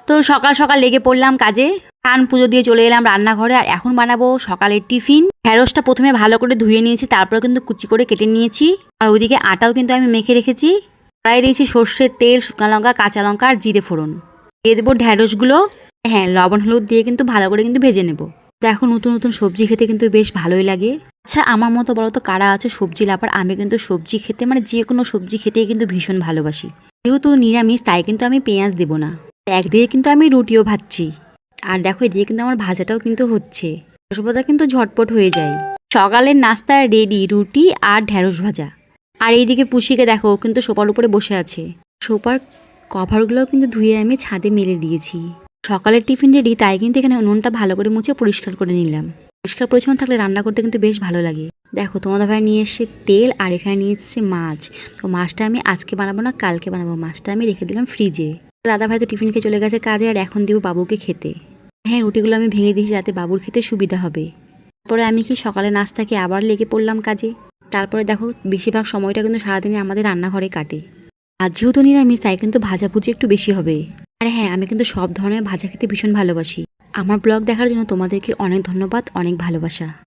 তো সকাল সকাল লেগে পড়লাম কাজে। স্নান পুজো দিয়ে চলে এলাম রান্নাঘরে। আর এখন বানাবো সকালের টিফিন। ঢ্যাঁড়সটা প্রথমে ভালো করে ধুয়ে নিয়েছি, তারপরে কিন্তু কুচি করে কেটে নিয়েছি। আর ওইদিকে আটাও কিন্তু আমি মেখে রেখেছি। কড়াই দিয়েছি সর্ষের তেল, শুকনো লঙ্কা, কাঁচা লঙ্কা আর জিরে ফোড়ন। দিয়ে দেবো ঢ্যাঁড়সগুলো। হ্যাঁ, লবণ হলুদ দিয়ে কিন্তু ভালো করে কিন্তু ভেজে নেব। দেখো, নতুন নতুন সবজি খেতে কিন্তু বেশ ভালোই লাগে। আচ্ছা, আমার মতো বলো তো কারা আছে সবজি লাভার? আমি কিন্তু সবজি খেতে, মানে যে কোনো সবজি খেতেই কিন্তু ভীষণ ভালোবাসি। যেহেতু নিরামিষ, তাই কিন্তু আমি পেঁয়াজ দেবো না। একদিকে কিন্তু আমি রুটিও ভাজছি। আর দেখো, এদিকে কিন্তু আমার ভাজাটাও কিন্তু হচ্ছে। ঢ্যাঁড়স ভাজা কিন্তু ঝটপট হয়ে যায়। সকালের নাস্তা রেডি, রুটি আর ঢ্যাঁড়স ভাজা। আর এইদিকে পুষিকে দেখো, ও কিন্তু সোফার উপরে বসে আছে। সোফার কভারগুলোও কিন্তু ধুয়ে আমি ছাদে মেলে দিয়েছি। সকালের টিফিন রেডি, তাই কিন্তু এখানে উনুনটা ভালো করে মুছে পরিষ্কার করে নিলাম। পরিষ্কার পরিচ্ছন্ন থাকলে রান্না করতে কিন্তু বেশ ভালো লাগে। দেখো, তোমাদের ভাই নিয়ে এসছে তেল, আর এখানে নিয়ে এসছে মাছ। তো মাছটা আমি আজকে বানাবো না, কালকে বানাবো। মাছটা আমি রেখে দিলাম ফ্রিজে। দাদা ভাই তো টিফিন খেয়ে চলে গেছে কাজে, আর এখন দিব বাবুকে খেতে। হ্যাঁ, রুটিগুলো আমি ভেঙে দিয়েছি যাতে বাবুর খেতে সুবিধা হবে। তারপরে আমি কি সকালে নাস্তা খেয়ে আবার লেগে পড়লাম কাজে। তারপরে দেখো, বেশিরভাগ সময়টা কিন্তু সারাদিনে আমাদের রান্নাঘরে কাটে। আর যেহেতু নিরামিষ, তাই কিন্তু ভাজাভুজি একটু বেশি হবে। আর হ্যাঁ, আমি কিন্তু সব ধরনের ভাজা খেতে ভীষণ ভালোবাসি। আমার ব্লগ দেখার জন্য তোমাদেরকে অনেক ধন্যবাদ, অনেক ভালোবাসা।